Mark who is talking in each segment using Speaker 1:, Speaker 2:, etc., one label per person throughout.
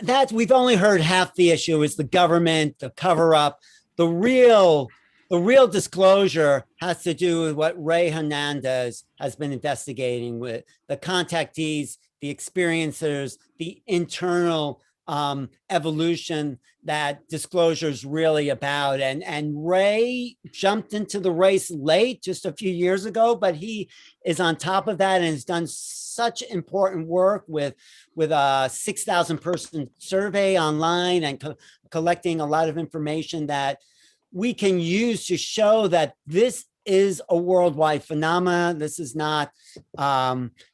Speaker 1: That's we've only heard half the issue is the government, the cover up. The real disclosure has to do with what Ray Hernandez has been investigating with the contactees, the experiencers, the internal evolution that disclosure is really about. And Ray jumped into the race late, just a few years ago, but he is on top of that and has done such important work with a 6,000 person survey online and collecting a lot of information that we can use to show that this is a worldwide phenomenon. This is not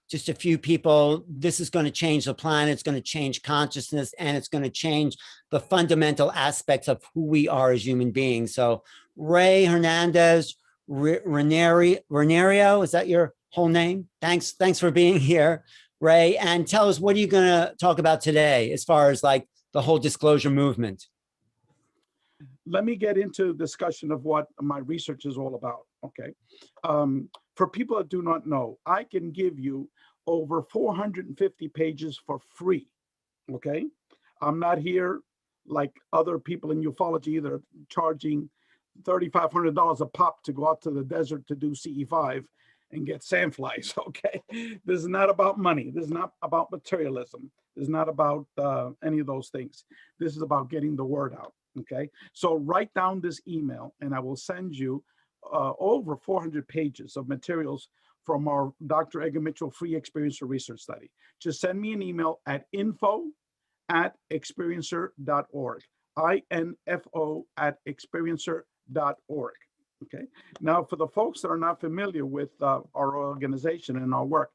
Speaker 1: just a few people. This is going to change the planet. It's going to change consciousness, and it's going to change the fundamental aspects of who we are as human beings. So Ray Hernandez, Renario, is that your whole name? Thanks for being here, Ray. And tell us, what are you going to talk about today as far as like the whole disclosure movement?
Speaker 2: Let me get into discussion of what my research is all about, okay? For people that do not know, I can give you over 450 pages for free, okay? I'm not here like other people in ufology that are charging $3,500 a pop to go out to the desert to do CE5 and get sandflies, okay? This is not about money. This is not about materialism. This is not about any of those things. This is about getting the word out. Okay, so write down this email and I will send you over 400 pages of materials from our Dr. Edgar Mitchell Free Experiencer Research Study. Just send me an email at info@experiencer.org, info@experiencer.org. Okay, now for the folks that are not familiar with our organization and our work,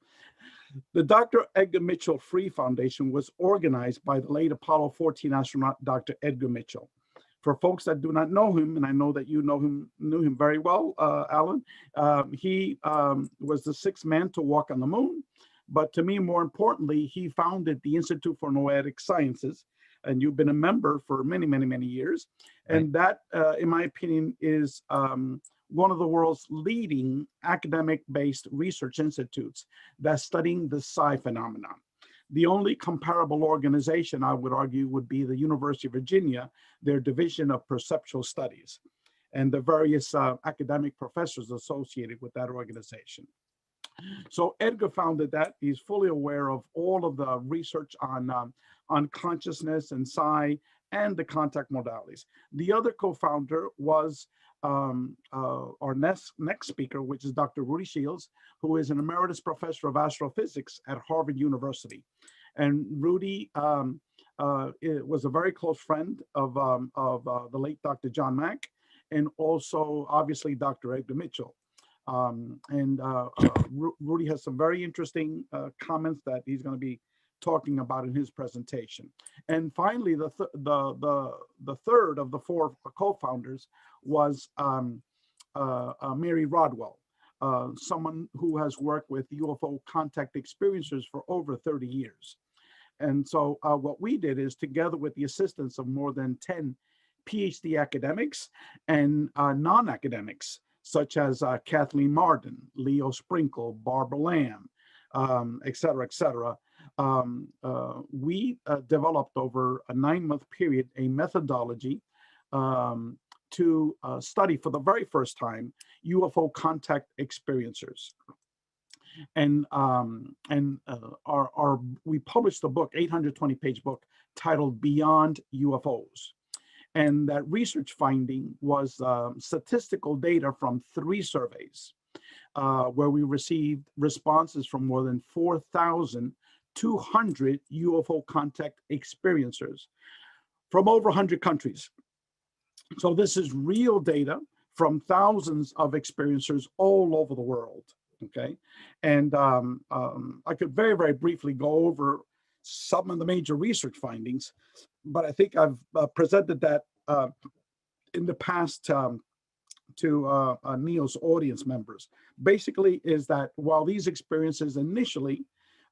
Speaker 2: the Dr. Edgar Mitchell Free Foundation was organized by the late Apollo 14 astronaut, Dr. Edgar Mitchell. For folks that do not know him, and I know that you knew him very well, Alan, he was the sixth man to walk on the moon. But to me, more importantly, he founded the Institute for Noetic Sciences, and you've been a member for many, many, many years. Right. And that, in my opinion, is one of the world's leading academic-based research institutes that's studying the psi phenomenon. The only comparable organization, I would argue, would be the University of Virginia, their Division of Perceptual Studies, and the various academic professors associated with that organization. So Edgar founded that. He's fully aware of all of the research on consciousness and psi and the contact modalities. The other co-founder was our next speaker, which is Dr. Rudy Shields, who is an emeritus professor of astrophysics at Harvard University. And Rudy was a very close friend of the late Dr. John Mack, and also obviously Dr. Edgar Mitchell. Rudy has some very interesting comments that he's going to be talking about in his presentation. And finally, the third of the four co-founders was Mary Rodwell, someone who has worked with UFO contact experiencers for over 30 years. And so what we did is, together with the assistance of more than 10 PhD academics and non-academics, such as Kathleen Marden, Leo Sprinkle, Barbara Lamb, et cetera, we developed over a 9-month period a methodology to study for the very first time UFO contact experiencers. And we published a book, 820-page book, titled Beyond UFOs. And that research finding was statistical data from 3 surveys, where we received responses from more than 4,200 UFO contact experiencers from over 100 countries. So this is real data from thousands of experiencers all over the world, okay? And I could very, very briefly go over some of the major research findings, but I think I've presented that in the past to NEO's audience members. Basically is that while these experiences initially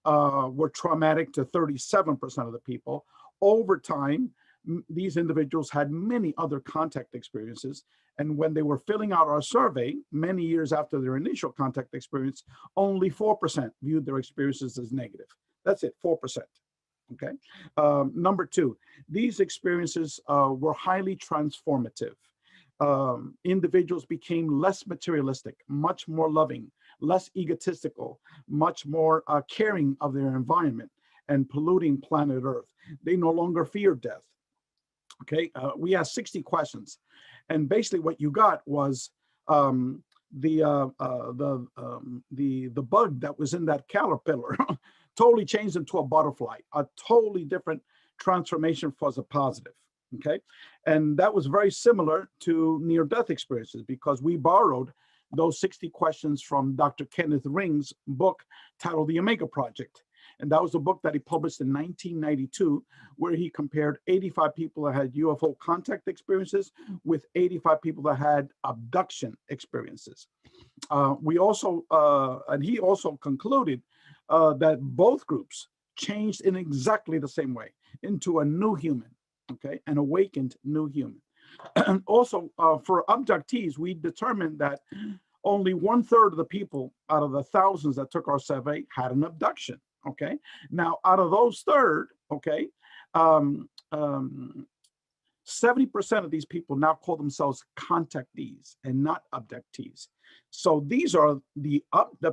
Speaker 2: were traumatic to 37% of the people, over time, these individuals had many other contact experiences. And when they were filling out our survey, many years after their initial contact experience, only 4% viewed their experiences as negative. That's it, 4%. Okay. Number two, these experiences were highly transformative. Individuals became less materialistic, much more loving, less egotistical, much more caring of their environment and polluting planet Earth. They no longer fear death. Okay, we asked 60 questions, and basically what you got was the bug that was in that caterpillar totally changed into a butterfly, a totally different transformation for the positive. Okay, and that was very similar to near-death experiences because we borrowed those 60 questions from Dr. Kenneth Ring's book titled The Omega Project. And that was a book that he published in 1992, where he compared 85 people that had UFO contact experiences with 85 people that had abduction experiences. We also, and he also concluded that both groups changed in exactly the same way into a new human, okay, an awakened new human. And also for abductees, we determined that only 1/3 of the people out of the thousands that took our survey had an abduction. Okay. Now, out of those third, okay, 70% of these people now call themselves contactees and not abductees. So these are the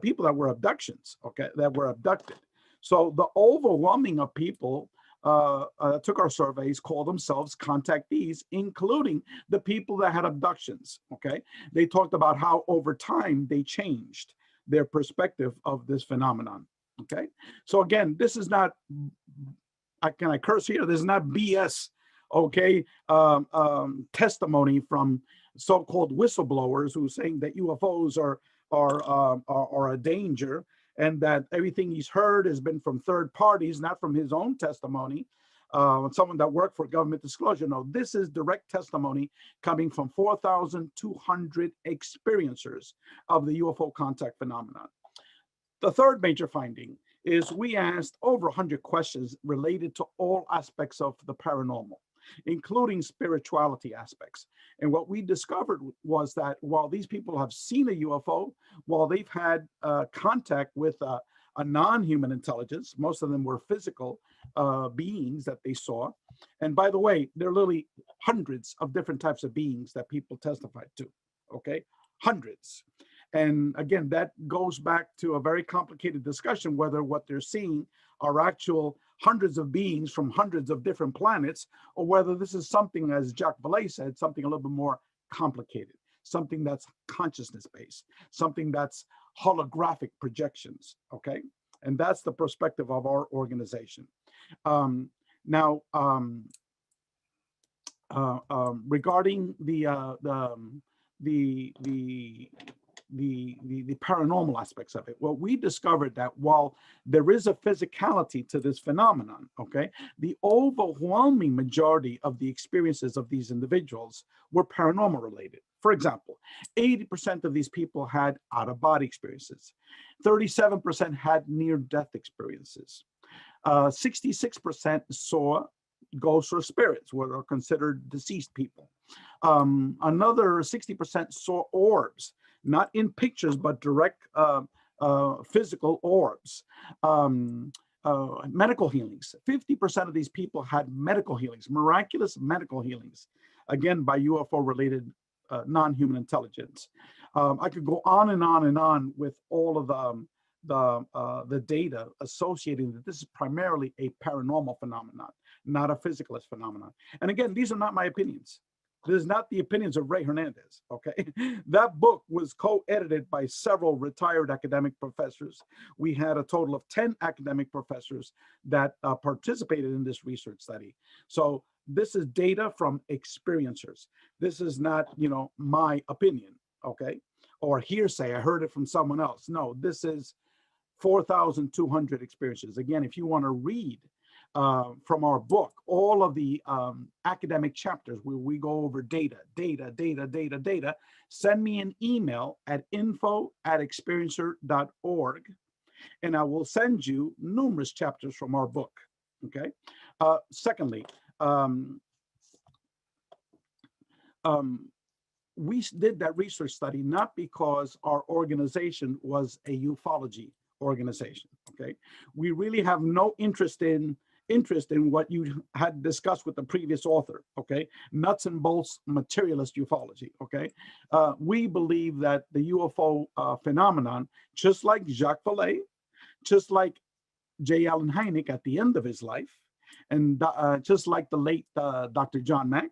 Speaker 2: people that were abductions, okay, that were abducted. So the overwhelming of people took our surveys call themselves contactees, including the people that had abductions. Okay, they talked about how over time they changed their perspective of this phenomenon. Okay, so again, this is not, can I curse here? This is not BS. Okay, testimony from so-called whistleblowers who are saying that UFOs are a danger, and that everything he's heard has been from third parties, not from his own testimony. Someone that worked for government disclosure. No, this is direct testimony coming from 4,200 experiencers of the UFO contact phenomenon. The third major finding is we asked over 100 questions related to all aspects of the paranormal, including spirituality aspects. And what we discovered was that while these people have seen a UFO, while they've had contact with a non-human intelligence, most of them were physical beings that they saw. And by the way, there are literally hundreds of different types of beings that people testified to, okay? Hundreds. And again, that goes back to a very complicated discussion whether what they're seeing are actual hundreds of beings from hundreds of different planets, or whether this is something, as Jacques Vallée said, something a little bit more complicated, something that's consciousness-based, something that's holographic projections, okay? And that's the perspective of our organization. Regarding the paranormal aspects of it, well, we discovered that while there is a physicality to this phenomenon, okay, the overwhelming majority of the experiences of these individuals were paranormal related. For example, 80% of these people had out-of-body experiences. 37% had near-death experiences. 66% saw ghosts or spirits, what are considered deceased people. Another 60% saw orbs, not in pictures, but direct physical orbs. Medical healings. 50% of these people had medical healings, miraculous medical healings, again, by UFO-related non-human intelligence. I could go on and on and on with all of the data associating that this is primarily a paranormal phenomenon, not a physicalist phenomenon. And again, these are not my opinions. This is not the opinions of Ray Hernandez, okay? That book was co-edited by several retired academic professors. We had a total of 10 academic professors that participated in this research study. So this is data from experiencers. This is not, my opinion, okay? Or hearsay, I heard it from someone else. No, this is 4,200 experiences. Again, if you want to read from our book, all of the academic chapters where we go over data, send me an email at info@experiencer.org, and I will send you numerous chapters from our book, okay? Secondly, we did that research study not because our organization was a ufology organization, okay? We really have no interest in interest in what you had discussed with the previous author, okay? Nuts and bolts materialist ufology, okay? We believe that the UFO phenomenon, just like Jacques Vallée, just like J. Allen Hynek at the end of his life, and just like the late Dr. John Mack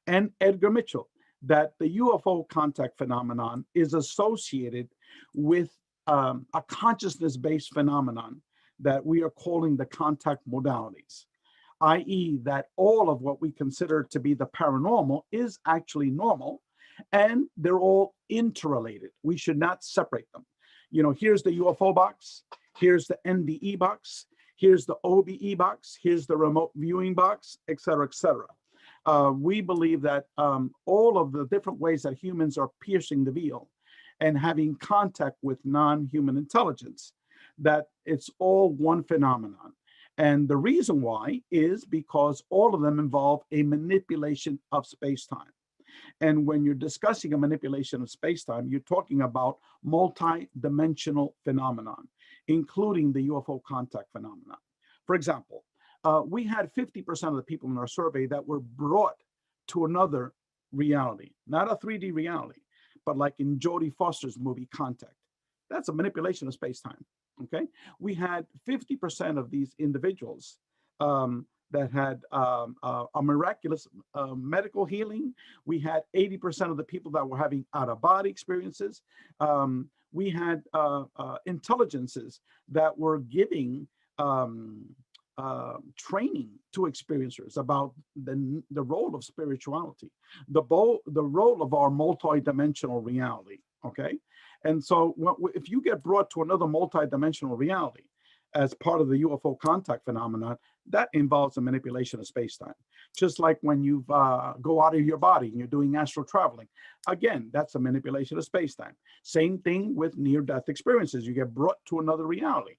Speaker 2: and Edgar Mitchell, that the UFO contact phenomenon is associated with a consciousness-based phenomenon that we are calling the contact modalities, i.e. that all of what we consider to be the paranormal is actually normal, and they're all interrelated. We should not separate them. You know, here's the UFO box, here's the NDE box, here's the OBE box, here's the remote viewing box, et cetera, et cetera. We believe that all of the different ways that humans are piercing the veil and having contact with non-human intelligence, that it's all one phenomenon. And the reason why is because all of them involve a manipulation of space-time. And when you're discussing a manipulation of space-time, you're talking about multi-dimensional phenomenon, including the UFO contact phenomenon. For example, we had 50% of the people in our survey that were brought to another reality, not a 3D reality, but like in Jodie Foster's movie Contact. That's a manipulation of space-time, okay? We had 50% of these individuals that had a miraculous medical healing. We had 80% of the people that were having out-of-body experiences. We had intelligences that were giving training to experiencers about the role of spirituality, the role of our multi-dimensional reality, okay? And so if you get brought to another multi-dimensional reality as part of the UFO contact phenomenon, that involves a manipulation of space-time. Just like when you go out of your body and you're doing astral traveling, again, that's a manipulation of space-time. Same thing with near-death experiences. You get brought to another reality.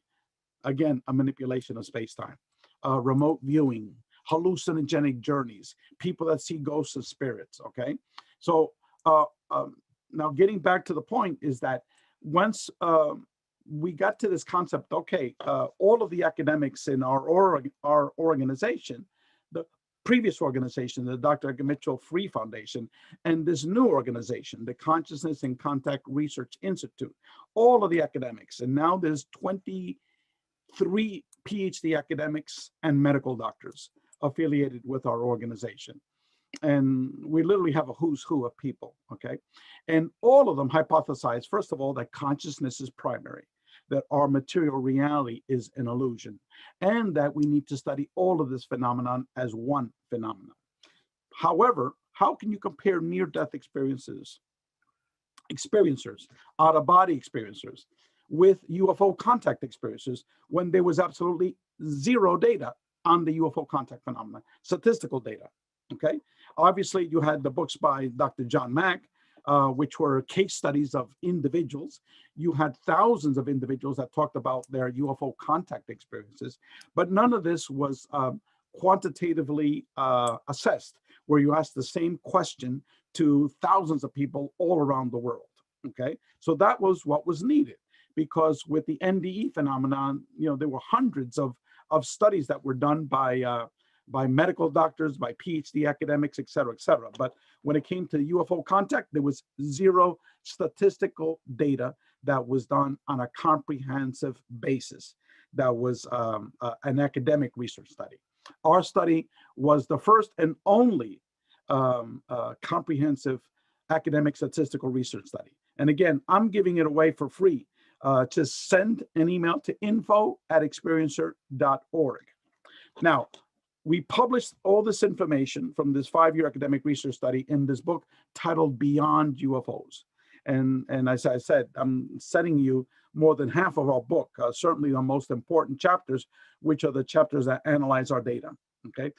Speaker 2: Again, a manipulation of space-time. Remote viewing, hallucinogenic journeys, people that see ghosts and spirits, okay? So now getting back to the point is that once we got to this concept, okay, all of the academics in our organization, the previous organization, the Dr. Edgar Mitchell Free Foundation, and this new organization, the Consciousness and Contact Research Institute, all of the academics, and now there's 23 PhD academics and medical doctors affiliated with our organization. And we literally have a who's who of people, okay? And all of them hypothesize, first of all, that consciousness is primary, that our material reality is an illusion, and that we need to study all of this phenomenon as one phenomenon. However, how can you compare near-death experiencers, out-of-body experiencers, with UFO contact experiencers when there was absolutely zero data on the UFO contact phenomenon, statistical data, okay? Obviously, you had the books by Dr. John Mack, which were case studies of individuals. You had thousands of individuals that talked about their UFO contact experiences, but none of this was quantitatively assessed, where you asked the same question to thousands of people all around the world, okay? So that was what was needed, because with the NDE phenomenon, you know, there were hundreds of studies that were done by medical doctors, by PhD academics, et cetera, et cetera. But when it came to UFO contact, there was zero statistical data that was done on a comprehensive basis. That was an academic research study. Our study was the first and only comprehensive academic statistical research study. And again, I'm giving it away for free. Just send an email to info@experiencer.org. Now, we published all this information from this 5-year academic research study in this book titled Beyond UFOs. And as I said, I'm sending you more than half of our book, certainly the most important chapters, which are the chapters that analyze our data, okay?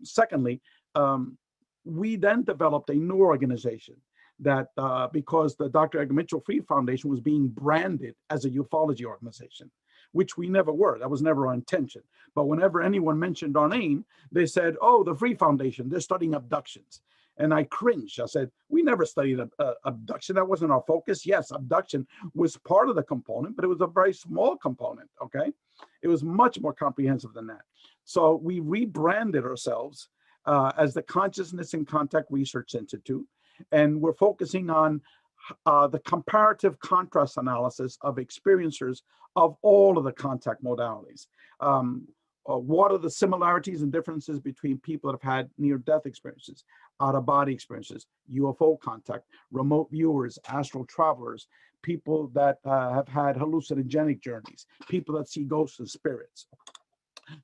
Speaker 2: Secondly, we then developed a new organization that because the Dr. Edgar Mitchell Free Foundation was being branded as a ufology organization, which we never were. That was never our intention. But whenever anyone mentioned our name, they said, oh, the Free Foundation, they're studying abductions. And I cringed. I said, we never studied abduction. That wasn't our focus. Yes, abduction was part of the component, but it was a very small component, okay? It was much more comprehensive than that. So we rebranded ourselves as the Consciousness and Contact Research Institute, and we're focusing on the comparative contrast analysis of experiencers of all of the contact modalities. What are the similarities and differences between people that have had near-death experiences, out-of-body experiences, UFO contact, remote viewers, astral travelers, people that have had hallucinogenic journeys, people that see ghosts and spirits.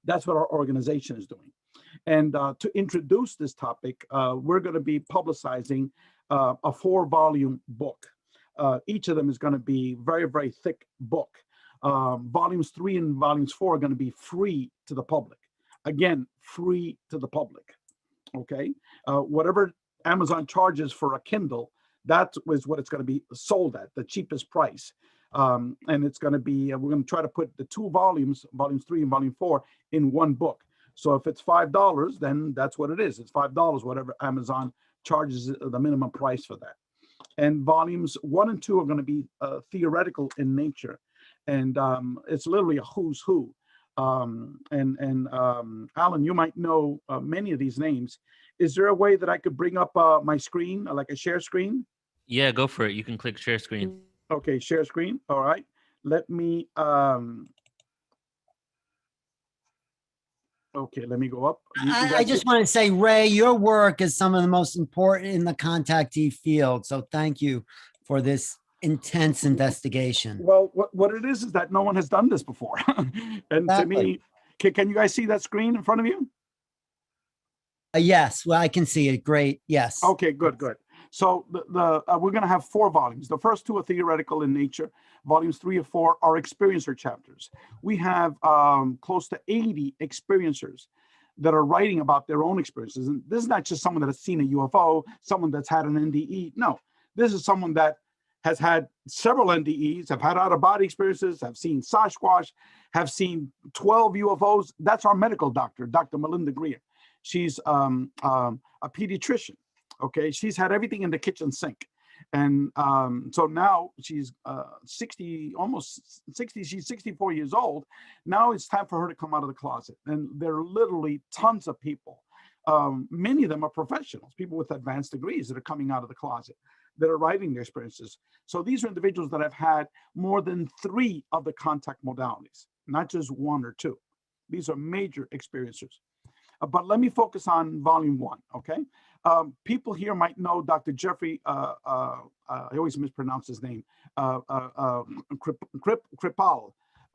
Speaker 2: That's what our organization is doing. And to introduce this topic, we're going to be publicizing a 4-volume book. Each of them is going to be very, very thick book. Volumes 3 and volumes 4 are going to be free to the public. Again, free to the public. Okay. Whatever Amazon charges for a Kindle, that is what it's going to be sold at, the cheapest price. And it's going to be, we're going to try to put the 2 volumes, volumes 3 and volume 4, in one book. So if it's $5, then that's what it is. It's $5, whatever Amazon charges the minimum price for that. And volumes 1 and 2 are going to be theoretical in nature. And it's literally a who's who. Alan, you might know many of these names. Is there a way that I could bring up my screen, like a share screen?
Speaker 3: Yeah, go for it. You can click share screen.
Speaker 2: Okay, share screen. All right. Let me, okay, let me go up.
Speaker 1: I just want to say, Ray, your work is some of the most important in the contactee field. So thank you for this intense investigation.
Speaker 2: Well, what it is that no one has done this before. And
Speaker 1: Exactly.
Speaker 2: to me, can you guys see that screen in front of you?
Speaker 1: Yes, well, I can see it. Great. Yes.
Speaker 2: Okay, good. So we're going to have 4 volumes. The first 2 are theoretical in nature. Volumes 3 and 4 are experiencer chapters. We have close to 80 experiencers that are writing about their own experiences. And this is not just someone that has seen a UFO, someone that's had an NDE. No, this is someone that has had several NDEs, have had out-of-body experiences, have seen Sasquatch, have seen 12 UFOs. That's our medical doctor, Dr. Melinda Greer. She's a pediatrician. Okay, she's had everything in the kitchen sink. And so now she's 60, almost 60, she's 64 years old. Now it's time for her to come out of the closet. And there are literally tons of people. Many of them are professionals, people with advanced degrees that are coming out of the closet, that are writing their experiences. So these are individuals that have had more than 3 of the contact modalities, not just 1 or 2. These are major experiencers. But let me focus on volume 1, okay? People here might know Dr. Jeffrey, I always mispronounce his name, Kripal.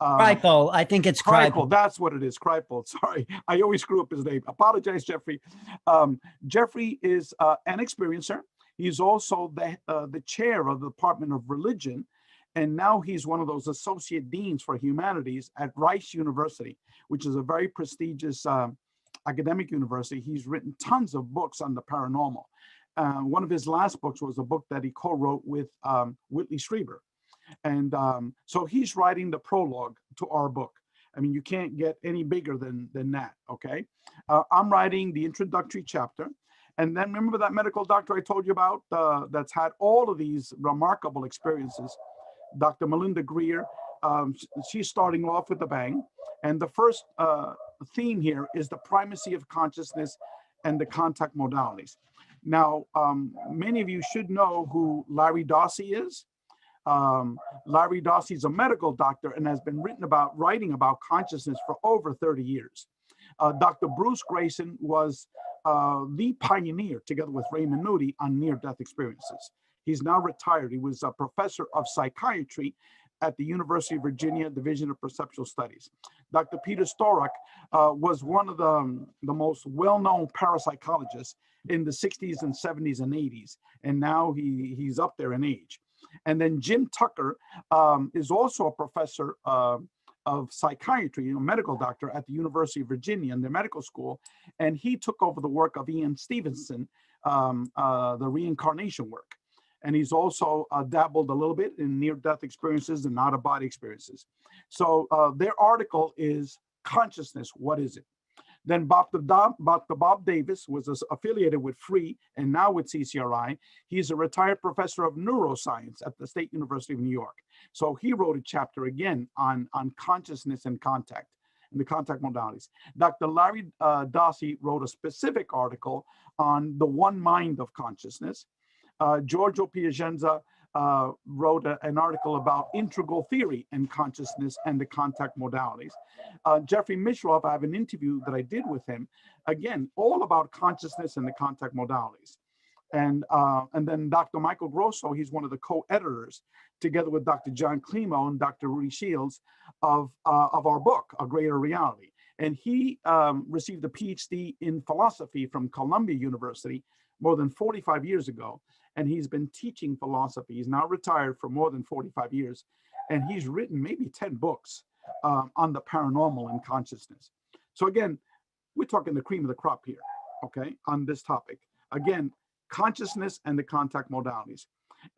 Speaker 1: Kripal, I think it's Kripal.
Speaker 2: That's what it is, Kripal. Sorry, I always screw up his name. Apologize, Jeffrey. Jeffrey is an experiencer. He's also the chair of the Department of Religion, and now he's one of those associate deans for humanities at Rice University, which is a very prestigious academic university. He's written tons of books on the paranormal. One of his last books was a book that he co-wrote with Whitley Strieber. And so he's writing the prologue to our book. I mean, you can't get any bigger than that, okay? I'm writing the introductory chapter. And then remember that medical doctor I told you about that's had all of these remarkable experiences, Dr. Melinda Greer. She's starting off with a bang. And the first theme here is the primacy of consciousness and the contact modalities. Now, many of you should know who Larry Dossey is. Larry Dossey is a medical doctor and has been writing about consciousness for over 30 years. Dr. Bruce Grayson was the pioneer, together with Raymond Moody, on near-death experiences. He's now retired. He was a professor of psychiatry at the University of Virginia Division of Perceptual Studies. Dr. Peter Storak was one of the most well-known parapsychologists in the 60s and 70s and 80s, and now he's up there in age. And then Jim Tucker is also a professor of psychiatry, a medical doctor at the University of Virginia in their medical school, and he took over the work of Ian Stevenson, the reincarnation work. And he's also dabbled a little bit in near-death experiences and out-of-body experiences. So their article is Consciousness, What Is It? Then Dr. Bob Davis was affiliated with FREE and now with CCRI. He's a retired professor of neuroscience at the State University of New York. So he wrote a chapter again on consciousness and contact. and the contact modalities. Dr. Larry Dossi wrote a specific article on the one mind of consciousness. Giorgio Piacenza wrote an article about integral theory and consciousness and the contact modalities. Jeffrey Mishroff, I have an interview that I did with him, again, all about consciousness and the contact modalities. And then Dr. Michael Grosso, he's one of the co-editors, together with Dr. John Klimo and Dr. Rudy Shields of our book, A Greater Reality. And he received a PhD in philosophy from Columbia University more than 45 years ago. And he's been teaching philosophy. He's now retired for more than 45 years. And he's written maybe 10 books on the paranormal and consciousness. So again, we're talking the cream of the crop here, okay, on this topic. Again, consciousness and the contact modalities.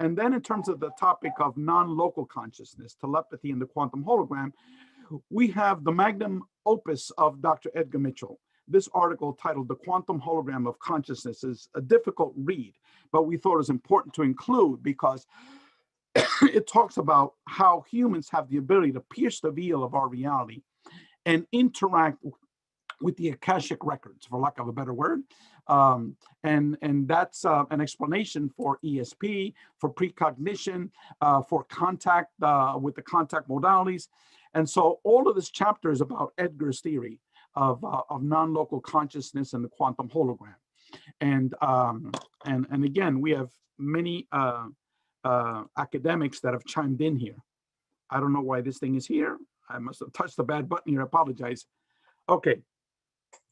Speaker 2: And then in terms of the topic of non-local consciousness, telepathy, and the quantum hologram, we have the magnum opus of Dr. Edgar Mitchell. This article titled The Quantum Hologram of Consciousness is a difficult read, but we thought it was important to include because it talks about how humans have the ability to pierce the veil of our reality and interact with the Akashic records, for lack of a better word. And that's an explanation for ESP, for precognition, for contact with the contact modalities. And so all of this chapter is about Edgar's theory of non-local consciousness and the quantum hologram. And again, we have many academics that have chimed in here. I don't know why this thing is here. I must have touched the bad button here. I apologize. Okay.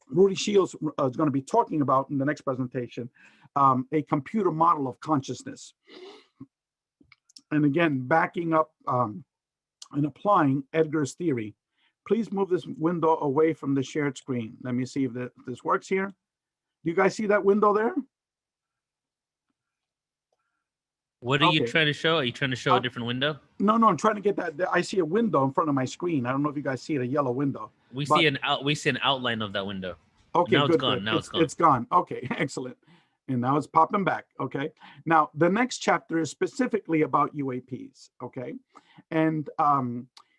Speaker 2: Rudy Shields is going to be talking about in the next presentation a computer model of consciousness. And again, backing up and applying Edgar's theory. Please move this window away from the shared screen. Let me see if this works here. Do you guys see that window there?
Speaker 3: What are you trying to show? Are you trying to show a different window?
Speaker 2: No, I'm trying to get that. I see a window in front of my screen. I don't know if you guys see it, a yellow window.
Speaker 3: We see an outline of that window.
Speaker 2: Okay,
Speaker 3: now
Speaker 2: good,
Speaker 3: it's gone.
Speaker 2: good.
Speaker 3: Now it's gone.
Speaker 2: It's gone. Okay, excellent. And now it's popping back. Okay. Now the next chapter is specifically about UAPs. Okay, and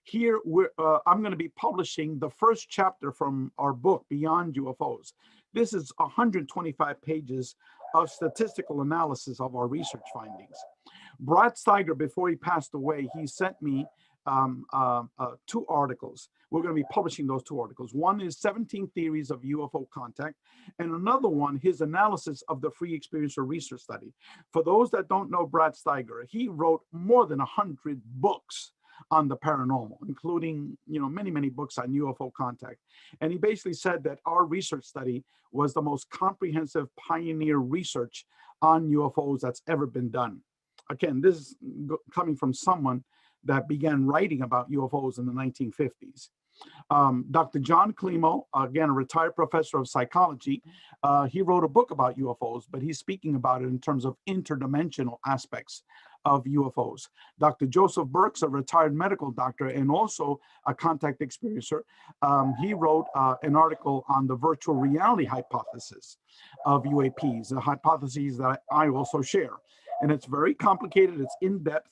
Speaker 2: here I'm going to be publishing the first chapter from our book, Beyond UFOs. This is 125 pages of statistical analysis of our research findings. Brad Steiger, before he passed away, he sent me 2 articles. We're going to be publishing those 2 articles. One is 17 Theories of UFO Contact, and another one, his analysis of the Free Experiencer Research Study. For those that don't know Brad Steiger, he wrote more than 100 books on the paranormal, including, many books on UFO contact. And he basically said that our research study was the most comprehensive pioneer research on UFOs that's ever been done. Again, this is coming from someone that began writing about UFOs in the 1950s. Dr. John Klimo, again, a retired professor of psychology, he wrote a book about UFOs, but he's speaking about it in terms of interdimensional aspects of UFOs. Dr. Joseph Burks, a retired medical doctor and also a contact experiencer, he wrote an article on the virtual reality hypothesis of UAPs, the hypotheses that I also share. And it's very complicated, it's in-depth.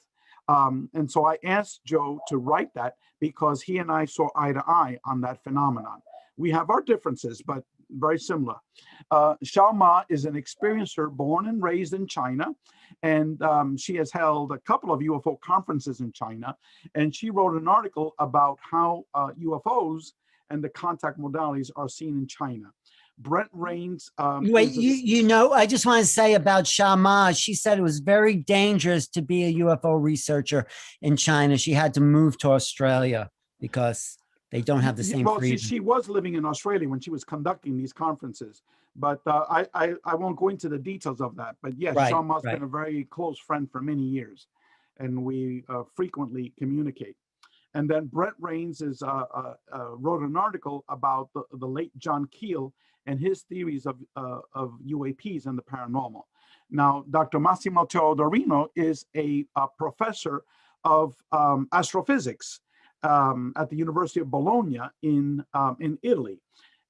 Speaker 2: And so I asked Joe to write that because he and I saw eye to eye on that phenomenon. We have our differences, but very similar. Xiao Ma is an experiencer born and raised in China, and she has held a couple of UFO conferences in China, and she wrote an article about how UFOs and the contact modalities are seen in China. Brent Rains.
Speaker 1: Wait, I just want to say about Shama, she said it was very dangerous to be a UFO researcher in China. She had to move to Australia because they don't have the same freedom.
Speaker 2: She was living in Australia when she was conducting these conferences, but I won't go into the details of that. But yes, right, Shama's been a very close friend for many years, and we frequently communicate. And then Brent Rains wrote an article about the late John Keel and his theories of UAPs and the paranormal. Now, Dr. Massimo Teodorino is a professor of astrophysics at the University of Bologna in Italy.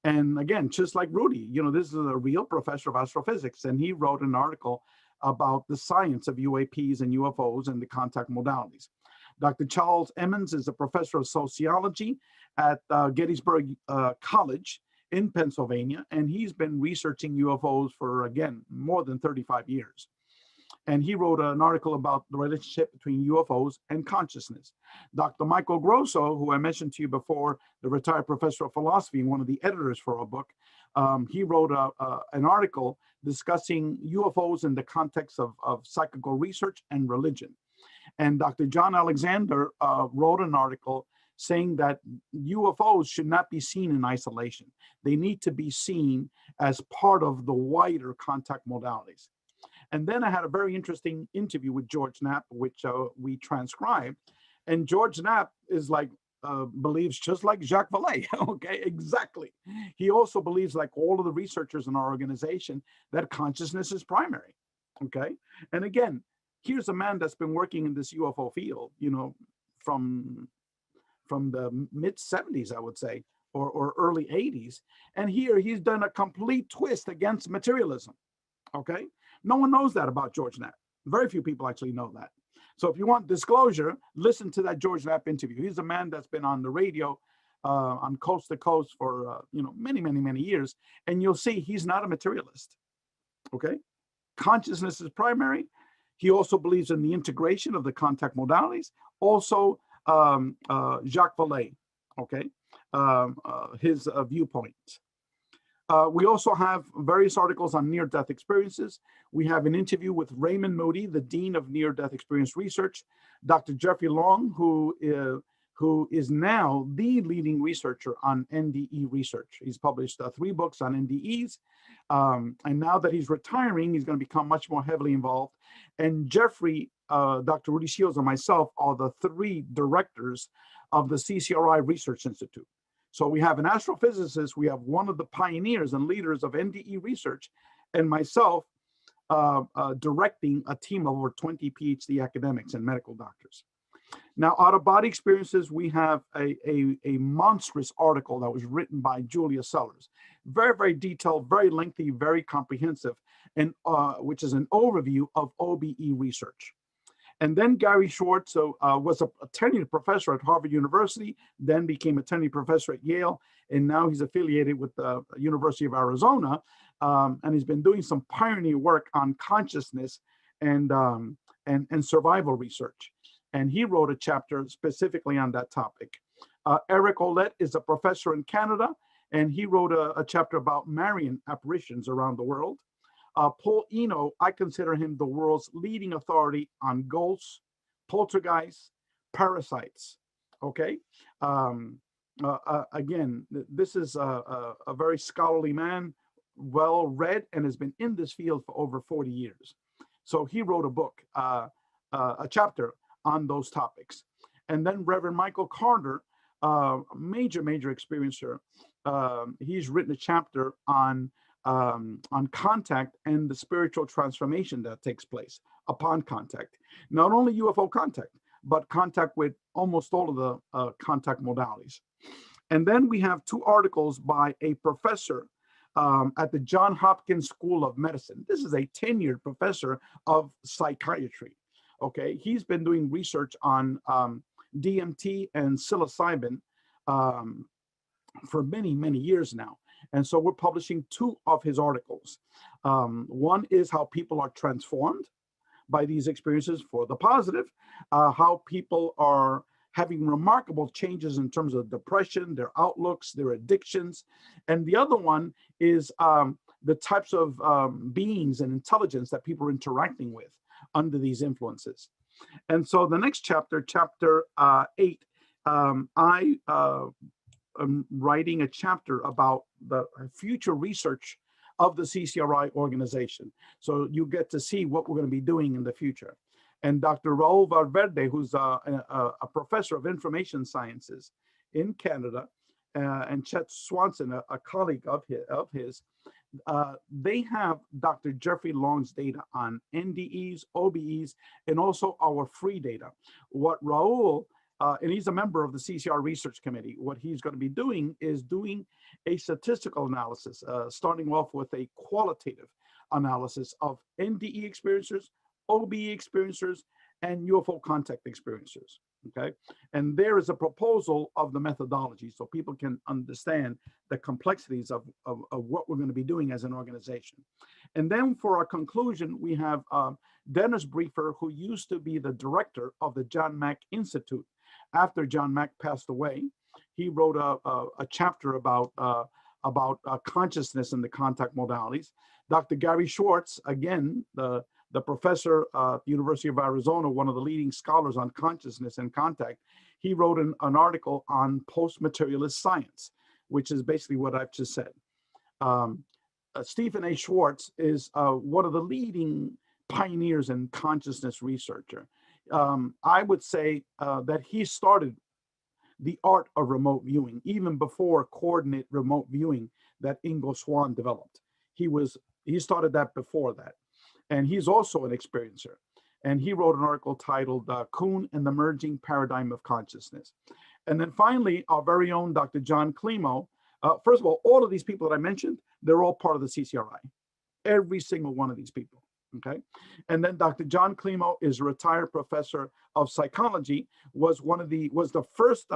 Speaker 2: And again, just like Rudy, this is a real professor of astrophysics, and he wrote an article about the science of UAPs and UFOs and the contact modalities. Dr. Charles Emmons is a professor of sociology at Gettysburg College in Pennsylvania, and he's been researching UFOs for, again, more than 35 years. And he wrote an article about the relationship between UFOs and consciousness. Dr. Michael Grosso, who I mentioned to you before, the retired professor of philosophy and one of the editors for our book, he wrote an article discussing UFOs in the context of psychical research and religion. And Dr. John Alexander wrote an article saying that UFOs should not be seen in isolation. They need to be seen as part of the wider contact modalities. And then I had a very interesting interview with George Knapp, which we transcribed. And George Knapp is like, believes just like Jacques Vallée, okay, exactly. He also believes, like all of the researchers in our organization, that consciousness is primary, okay? And again, here's a man that's been working in this UFO field, you know, from the mid 70s, I would say, or early 80s. And here he's done a complete twist against materialism, okay? No one knows that about George Knapp. Very few people actually know that. So if you want disclosure, listen to that George Knapp interview. He's a man that's been on the radio on coast to coast for you know, many years, and you'll see he's not a materialist. Okay, consciousness is primary. He also believes in the integration of the contact modalities. Also, Jacques Vallée. Okay, his viewpoint. We also have various articles on near-death experiences. We have an interview with Raymond Moody, the Dean of Near-Death Experience Research, Dr. Jeffrey Long, who is now the leading researcher on NDE research. He's published 3 books on NDEs, and now that he's retiring, he's going to become much more heavily involved. And Jeffrey, Dr. Rudy Shields, and myself are the 3 directors of the CCRI Research Institute. So we have an astrophysicist, we have one of the pioneers and leaders of NDE research, and myself directing a team of over 20 PhD academics and medical doctors. Now, out-of-body experiences, we have a monstrous article that was written by Julia Sellers. Very detailed, very lengthy, very comprehensive, and which is an overview of OBE research. And then Gary Schwartz was a tenured professor at Harvard University, then became a tenured professor at Yale, and now he's affiliated with the University of Arizona, and he's been doing some pioneer work on consciousness and survival research. And he wrote a chapter specifically on that topic. Eric Olet is a professor in Canada, and he wrote a chapter about Marian apparitions around the world. Paul Eno, I consider him the world's leading authority on ghosts, poltergeists, parasites. Okay. Again, this is a very scholarly man, well read, and has been in this field for over 40 years. So he wrote a book, a chapter on those topics. And then Reverend Michael Carter, major experiencer, he's written a chapter on contact and the spiritual transformation that takes place upon contact. Not only UFO contact, but contact with almost all of the contact modalities. And then we have 2 articles by a professor at the Johns Hopkins School of Medicine. This is a tenured professor of psychiatry. Okay, he's been doing research on DMT and psilocybin for many years now. And so we're publishing 2 of his articles. One is how people are transformed by these experiences for the positive, how people are having remarkable changes in terms of depression, their outlooks, their addictions. And the other one is the types of beings and intelligence that people are interacting with under these influences. And so the next chapter, chapter 8, I'm writing a chapter about the future research of the CCRI organization. So you get to see what we're going to be doing in the future. And Dr. Raul Valverde, who's a professor of information sciences in Canada, and Chet Swanson, a colleague of his, they have Dr. Jeffrey Long's data on NDEs, OBEs, and also our free data. What Raul, and he's a member of the CCR Research Committee, what he's going to be doing is doing a statistical analysis, starting off with a qualitative analysis of NDE experiencers, OBE experiencers, and UFO contact experiencers. Okay, and there is a proposal of the methodology so people can understand the complexities of what we're going to be doing as an organization. And then for our conclusion, we have Dennis Briefer, who used to be the director of the John Mack Institute. After John Mack passed away, he wrote a chapter about consciousness and the contact modalities. Dr. Gary Schwartz, again, the professor at the University of Arizona, one of the leading scholars on consciousness and contact, he wrote an article on post-materialist science, which is basically what I've just said. Stephen A. Schwartz is one of the leading pioneers in consciousness researcher. I would say that he started the art of remote viewing, even before coordinate remote viewing that Ingo Swann developed. He started that before that. And he's also an experiencer. And he wrote an article titled Kuhn and the Merging Paradigm of Consciousness. And then finally, our very own Dr. John Klimo. First of all of these people that I mentioned, they're all part of the CCRI. Every single one of these people. Okay. And then Dr. John Klimo is a retired professor of psychology, was the first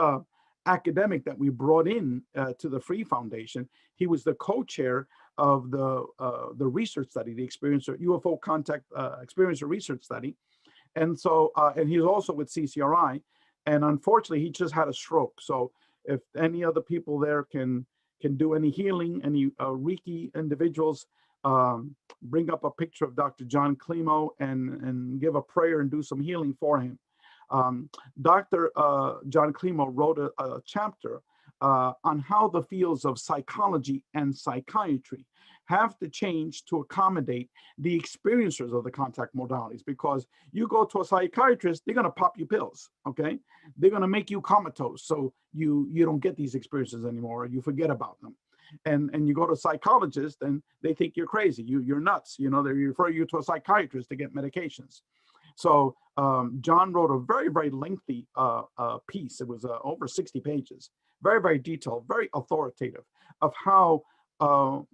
Speaker 2: academic that we brought in to the Free Foundation. He was the co-chair of the research study, the UFO contact experiencer research study. And so, and he's also with CCRI. And unfortunately, he just had a stroke. So if any other people there can do any healing, any Reiki individuals, bring up a picture of Dr. John Klimo and give a prayer and do some healing for him. Dr. John Klimo wrote a chapter on how the fields of psychology and psychiatry have to change to accommodate the experiencers of the contact modalities. Because you go to a psychiatrist, they're going to pop you pills, okay? They're going to make you comatose, so you don't get these experiences anymore, or you forget about them. And you go to a psychologist, and they think you're crazy, you're nuts. You know, they refer you to a psychiatrist to get medications. So John wrote a very, very lengthy piece. It was over 60 pages, very, very detailed, very authoritative, of how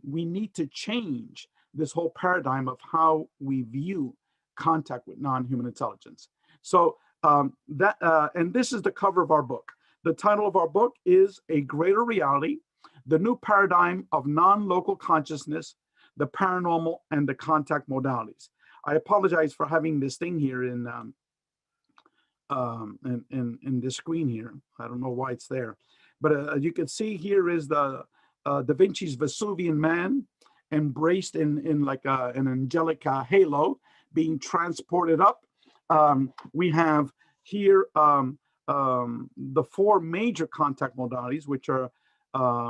Speaker 2: we need to change this whole paradigm of how we view contact with non-human intelligence. So and this is the cover of our book. The title of our book is A Greater Reality, the New Paradigm of Non-Local Consciousness, the Paranormal, and the Contact Modalities. I apologize for having this thing here in this screen here. I don't know why it's there, but you can see here is the Da Vinci's Vesuvian Man, embraced in like an angelic halo, being transported up. We have here the four major contact modalities, which are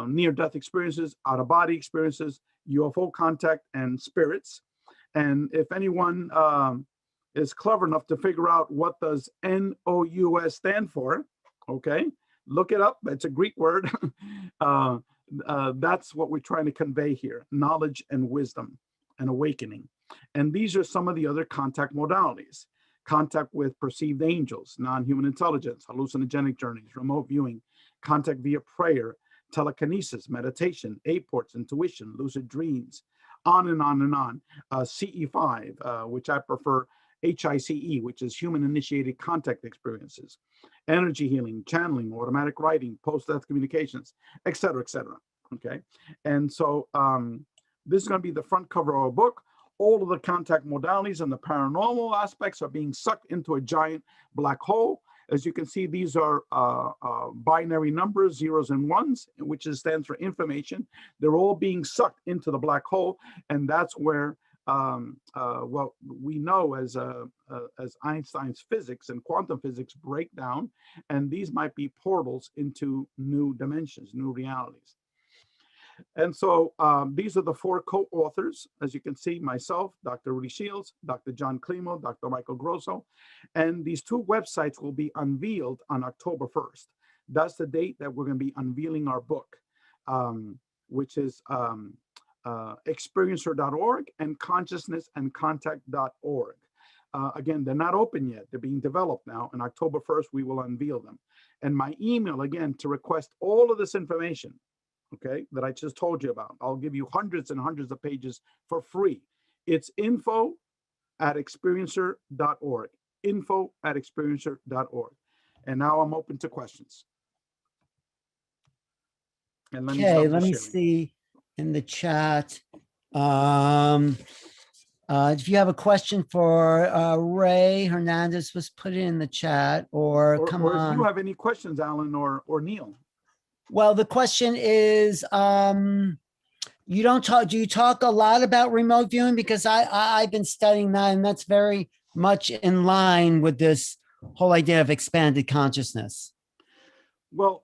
Speaker 2: near-death experiences, out-of-body experiences, UFO contact, and spirits. And if anyone is clever enough to figure out what does NOUS stand for, okay, look it up. It's a Greek word. That's what we're trying to convey here: knowledge and wisdom and awakening. And these are some of the other contact modalities: contact with perceived angels, non-human intelligence, hallucinogenic journeys, remote viewing, contact via prayer, telekinesis, meditation, apports, intuition, lucid dreams, on and on and on. CE5, which I prefer, HICE, which is human initiated contact experiences, energy healing, channeling, automatic writing, post-death communications, et cetera, okay? And so this is going to be the front cover of our book. All of the contact modalities and the paranormal aspects are being sucked into a giant black hole. As you can see, these are binary numbers, zeros and ones, which stands for information. They're all being sucked into the black hole, and that's where what we know as Einstein's physics and quantum physics break down, and these might be portals into new dimensions, new realities. And so these are the four co-authors, as you can see: myself, Dr. Rudy Shields, Dr. John Klimo, Dr. Michael Grosso. And these two websites will be unveiled on October 1st. That's the date that we're going to be unveiling our book, which is experiencer.org and consciousnessandcontact.org. Again, they're not open yet. They're being developed now. On October 1st, we will unveil them. And my email, again, to request all of this information, okay, that I just told you about. I'll give you hundreds and hundreds of pages for free. It's info@experiencer.org. info@experiencer.org. And now I'm open to questions. And
Speaker 1: Okay, let me
Speaker 2: sharing.
Speaker 1: see in the chat. If you have a question for Ray Hernandez, was put it in the chat or come
Speaker 2: Or
Speaker 1: on.
Speaker 2: if you have any questions, Alan or Neil.
Speaker 1: Well, the question is, you don't talk, do you talk a lot about remote viewing? Because I've been studying that, and that's very much in line with this whole idea of expanded consciousness.
Speaker 2: Well,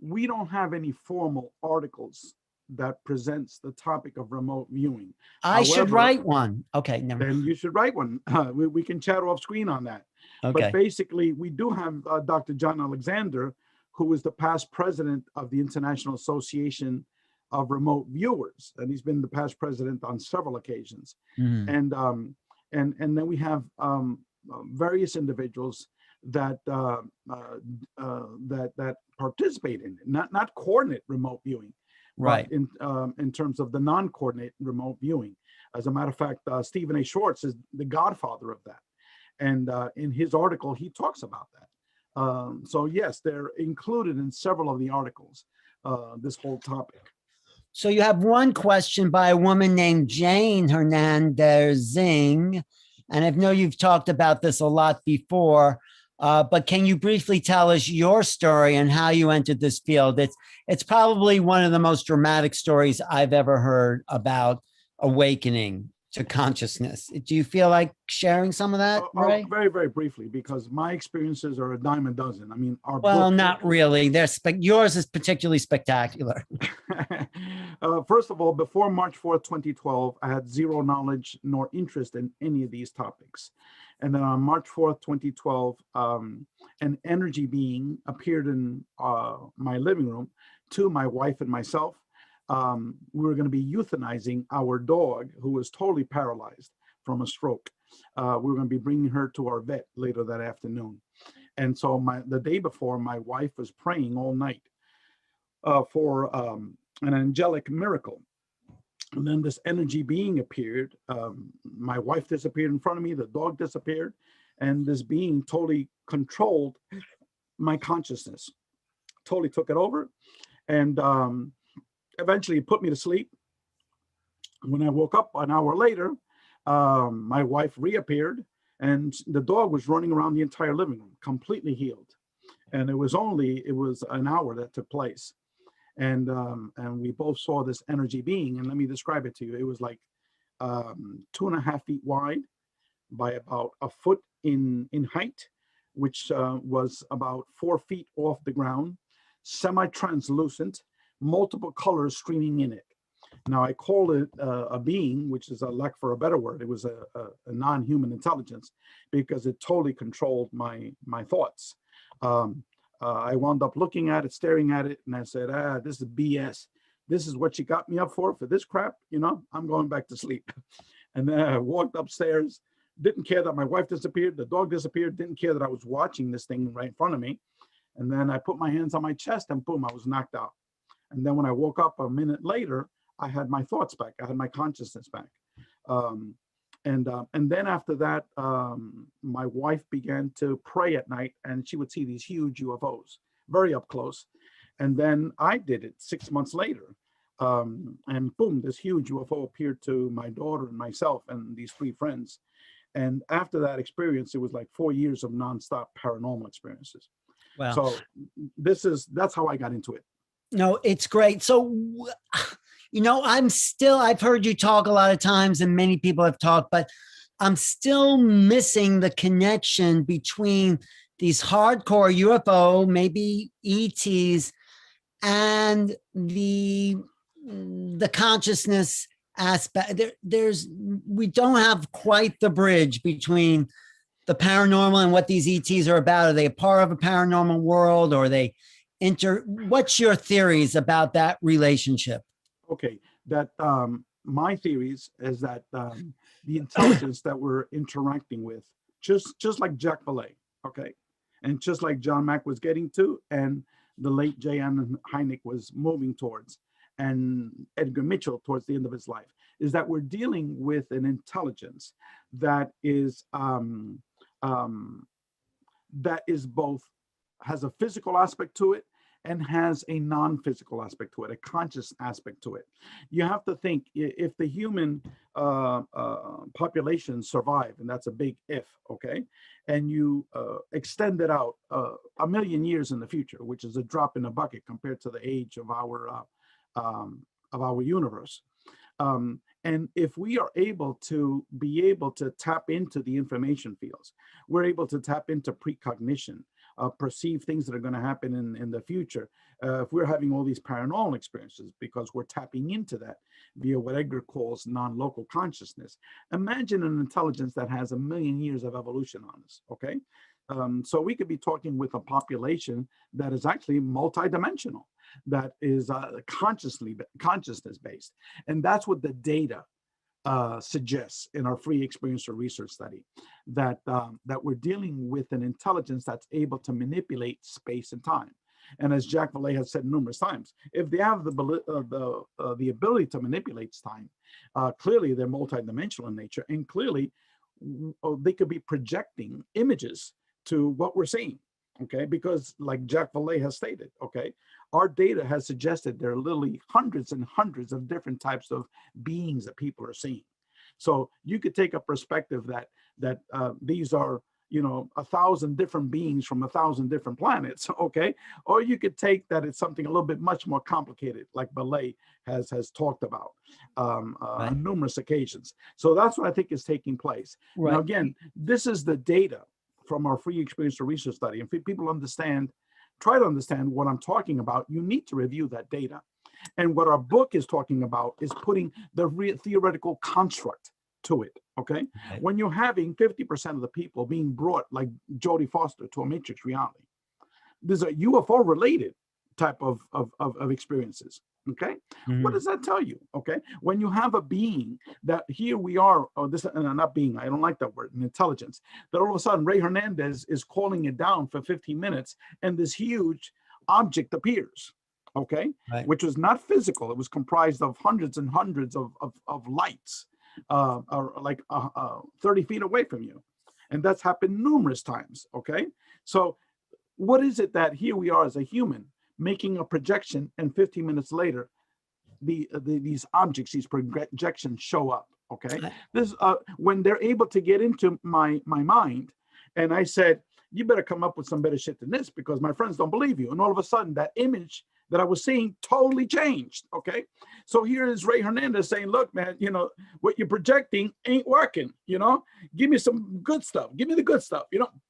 Speaker 2: we don't have any formal articles that presents the topic of remote viewing.
Speaker 1: I should write one. Okay, never mind.
Speaker 2: Then you should write one. We can chat off screen on that.
Speaker 1: Okay.
Speaker 2: But basically, we do have Dr. John Alexander, who is the past president of the International Association of Remote Viewers, and he's been the past president on several occasions.
Speaker 1: Mhm.
Speaker 2: And then we have various individuals that that participate in it, not coordinate remote viewing,
Speaker 1: Right.
Speaker 2: but in terms of the non-coordinate remote viewing. As a matter of fact, Stephen A. Schwartz is the godfather of that, and in his article he talks about that. So yes, they're included in several of the articles, this whole topic.
Speaker 1: So you have one question by a woman named Jane Hernandez Zing, and I know you've talked about this a lot before, but can you briefly tell us your story and how you entered this field? It's probably one of the most dramatic stories I've ever heard about awakening to consciousness. Do you feel like sharing some of that, Ray?
Speaker 2: Very, very briefly, because my experiences are a dime a dozen. I mean,
Speaker 1: Well, not really. Yours is particularly spectacular.
Speaker 2: First of all, before March 4th, 2012, I had zero knowledge nor interest in any of these topics. And then on March 4th, 2012, an energy being appeared in my living room to my wife and myself. We were going to be euthanizing our dog, who was totally paralyzed from a stroke. We were going to be bringing her to our vet later that afternoon. And so the day before, my wife was praying all night for an angelic miracle. And then this energy being appeared. My wife disappeared in front of me. The dog disappeared. And this being totally controlled my consciousness, totally took it over. And eventually it put me to sleep. When I woke up an hour later, my wife reappeared, and the dog was running around the entire living room, completely healed. And it was an hour that took place. And we both saw this energy being, and let me describe it to you. It was like 2.5 feet wide by about a foot in height, which was about 4 feet off the ground, semi-translucent, multiple colors streaming in it. Now I call it a being, which is a lack for a better word. It was a non-human intelligence, because it totally controlled my thoughts. I wound up looking at it, staring at it, and I said, this is BS. This is what you got me up for this crap, I'm going back to sleep. And then I walked upstairs, didn't care that my wife disappeared, the dog disappeared, didn't care that I was watching this thing right in front of me. And then I put my hands on my chest, and boom, I was knocked out. And then when I woke up a minute later, I had my thoughts back. I had my consciousness back. And then after that, my wife began to pray at night, and she would see these huge UFOs, very up close. And then I did it 6 months later. And boom, this huge UFO appeared to my daughter and myself and these 3 friends. And after that experience, it was like 4 years of nonstop paranormal experiences.
Speaker 1: Wow.
Speaker 2: So that's how I got into it.
Speaker 1: No, it's great. So, I've heard you talk a lot of times, and many people have talked, but I'm still missing the connection between these hardcore UFO, maybe ETs, and the consciousness aspect. We don't have quite the bridge between the paranormal and what these ETs are about. Are they a part of a paranormal world, or are they what's your theories about that relationship?
Speaker 2: Okay, that my theories is that the intelligence that we're interacting with, just like Jack Valet, okay, and just like John Mack was getting to, and the late J.M. Hynek was moving towards, and Edgar Mitchell towards the end of his life, is that we're dealing with an intelligence that is both has a physical aspect to it and has a non-physical aspect to it, a conscious aspect to it. You have to think, if the human population survive, and that's a big if, okay, and you extend it out 1,000,000 years in the future, which is a drop in a bucket compared to the age of our universe. And if we are able to tap into the information fields, we're able to tap into precognition, perceive things that are going to happen in the future. If we're having all these paranormal experiences because we're tapping into that via what Edgar calls non-local consciousness. Imagine an intelligence that has 1,000,000 years of evolution on us, okay? So we could be talking with a population that is actually multidimensional, that is consciousness based. And that's what the data suggests in our free experiencer research study, that we're dealing with an intelligence that's able to manipulate space and time. And as Jacques Vallée has said numerous times, if they have the ability to manipulate time, clearly they're multidimensional in nature, and clearly they could be projecting images to what we're seeing. Okay, because like Jacques Vallée has stated, okay, our data has suggested there are literally hundreds and hundreds of different types of beings that people are seeing. So you could take a perspective that these are, 1,000 different beings from 1,000 different planets, okay, or you could take that it's something a little bit much more complicated, like Vallée has talked about on numerous occasions. So that's what I think is taking place. Right. Now, again, this is the data from our free experiencer research study. And if people try to understand what I'm talking about, you need to review that data. And what our book is talking about is putting the theoretical construct to it, okay? Right. When you're having 50% of the people being brought, like Jodie Foster, to a matrix reality, there's a UFO-related type of experiences, okay? Mm-hmm. What does that tell you, okay? When you have a being that here we are, not being, I don't like that word, an intelligence, that all of a sudden Ray Hernandez is calling it down for 15 minutes and this huge object appears, okay? Right. Which was not physical. It was comprised of hundreds and hundreds of lights, like 30 feet away from you. And that's happened numerous times, okay? So what is it that here we are as a human making a projection, and 15 minutes later, these objects, these projections show up, okay? This when they're able to get into my mind, and I said, you better come up with some better shit than this because my friends don't believe you. And all of a sudden, that image that I was seeing totally changed, okay? So here is Ray Hernandez saying, look, man, what you're projecting ain't working, Give me some good stuff. Give me the good stuff,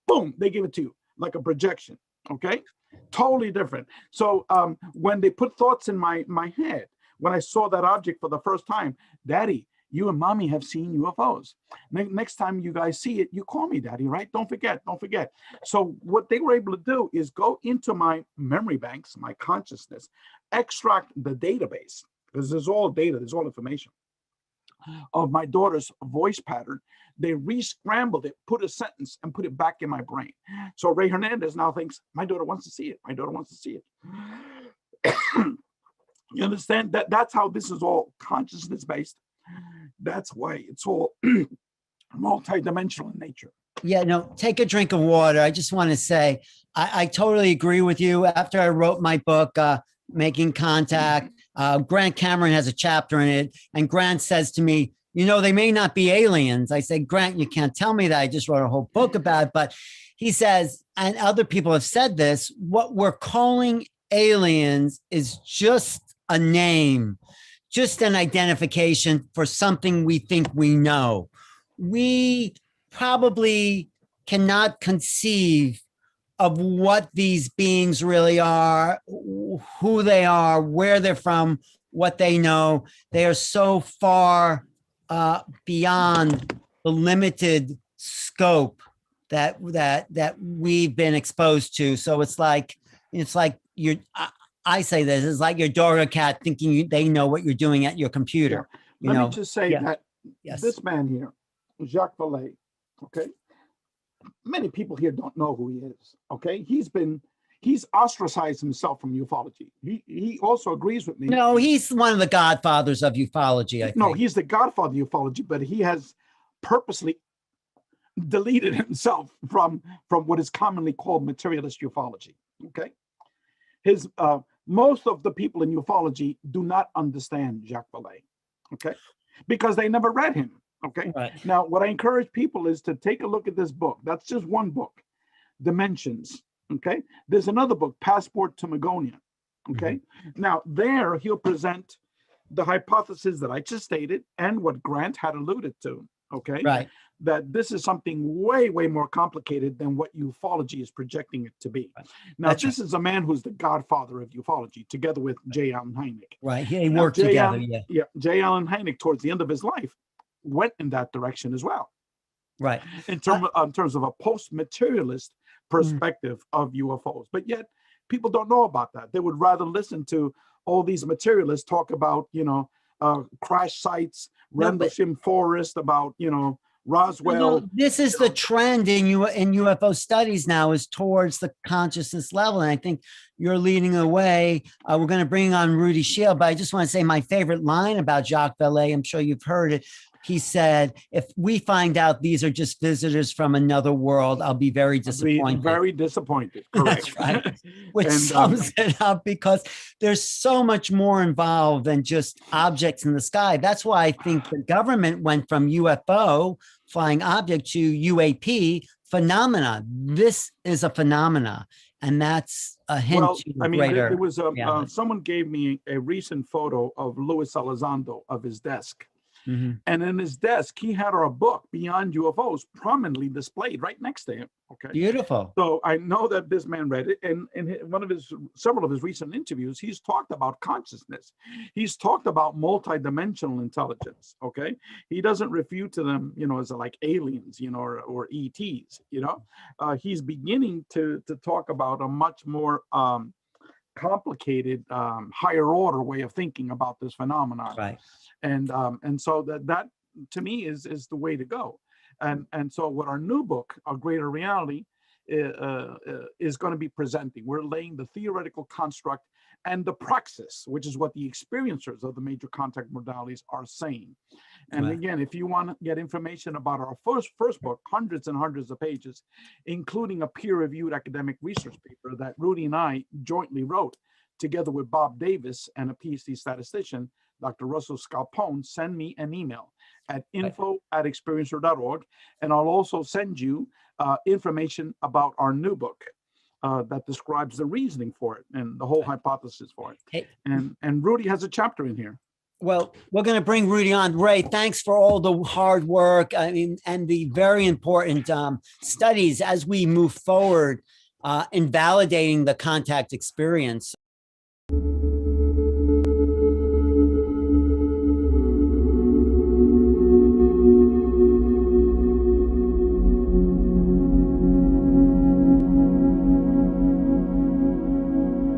Speaker 2: Boom, they give it to you like a projection, okay? Totally different. So when they put thoughts in my head, when I saw that object for the first time, Daddy, you and Mommy have seen UFOs. Next time you guys see it, you call me, Daddy, right? Don't forget. So what they were able to do is go into my memory banks, my consciousness, extract the database, because there's all data, there's all information of my daughter's voice pattern. They re-scrambled it, put a sentence, and put it back in my brain. So Ray Hernandez now thinks, my daughter wants to see it. My daughter wants to see it. You understand? That's how this is all consciousness-based. That's why it's all multidimensional in nature.
Speaker 1: Yeah, no, take a drink of water. I just want to say, I totally agree with you. After I wrote my book, Making Contact, Grant Cameron has a chapter in it, and Grant says to me, they may not be aliens. I say, Grant, you can't tell me that. I just wrote a whole book about it. But he says, and other people have said this, what we're calling aliens is just a name, just an identification for something we think we know. We probably cannot conceive of what these beings really are, who they are, where they're from, what they know. They are so far beyond the limited scope that we've been exposed to. So it's like I say this, it's like your dog or cat thinking they know what you're doing at your computer.
Speaker 2: Yeah. Let me just say that this man here, Jacques Vallée, okay? Many people here don't know who he is, okay? He's ostracized himself from ufology. He also agrees with me.
Speaker 1: No, he's one of the godfathers of ufology, I think.
Speaker 2: No, he's the godfather of ufology, but he has purposely deleted himself from what is commonly called materialist ufology. Okay, his most of the people in ufology do not understand Jacques Vallée, okay, because they never read him. Okay,
Speaker 1: Right.
Speaker 2: now what I encourage people is to take a look at this book. That's just one book, Dimensions. Okay, there's another book, Passport to Magonia. Okay, now there he'll present the hypothesis that I just stated and what Grant had alluded to. Okay,
Speaker 1: Right.
Speaker 2: that this is something way, way more complicated than what ufology is projecting it to be. Now,
Speaker 1: That's
Speaker 2: this is a man who's the godfather of ufology, together with J. Allen Hynek.
Speaker 1: Right. They
Speaker 2: Now,
Speaker 1: work together. Yeah.
Speaker 2: J. Allen Hynek, towards the end of his life, went in that direction as well,
Speaker 1: Right.
Speaker 2: in terms of a post-materialist perspective of UFOs. But yet, people don't know about that. They would rather listen to all these materialists talk about, crash sites, Rendlesham Forest, about, Roswell.
Speaker 1: This is the trend in UFO studies now, is towards the consciousness level. And I think you're leading the way. We're going to bring on Rudy Shield, but I just want to say my favorite line about Jacques Vallée, I'm sure you've heard it. He said, if we find out these are just visitors from another world, I'll be very disappointed.
Speaker 2: Very disappointed. Correct.
Speaker 1: That's right. Which
Speaker 2: And,
Speaker 1: sums it up, because there's so much more involved than just objects in the sky. That's why I think the government went from UFO, flying object, to UAP, phenomena. This is a phenomena. And that's a hint to greater.
Speaker 2: It was someone gave me a recent photo of Luis Elizondo of his desk. And in his desk, he had our book, Beyond UFOs, prominently displayed right next to him. Okay.
Speaker 1: Beautiful.
Speaker 2: So I know that this man read it. And in several of his recent interviews, he's talked about consciousness. He's talked about multidimensional intelligence. Okay. He doesn't refute to them, as like aliens, or ETs, he's beginning to talk about a much more complicated, higher order way of thinking about this phenomenon.
Speaker 1: Right.
Speaker 2: And so that to me is the way to go. And so what our new book, A Greater Reality, is going to be presenting. We're laying the theoretical construct and the praxis, which is what the experiencers of the major contact modalities are saying. And again, if you want to get information about our first book, hundreds and hundreds of pages, including a peer-reviewed academic research paper that Rudy and I jointly wrote, together with Bob Davis and a PhD statistician, Dr. Russell Scalpone, send me an email at info@experiencer.org. And I'll also send you information about our new book that describes the reasoning for it and the whole hypothesis for it.
Speaker 1: Hey.
Speaker 2: And Rudy has a chapter in here.
Speaker 1: Well, we're going to bring Rudy on. Ray, thanks for all the hard work, and the very important studies as we move forward in validating the contact experience.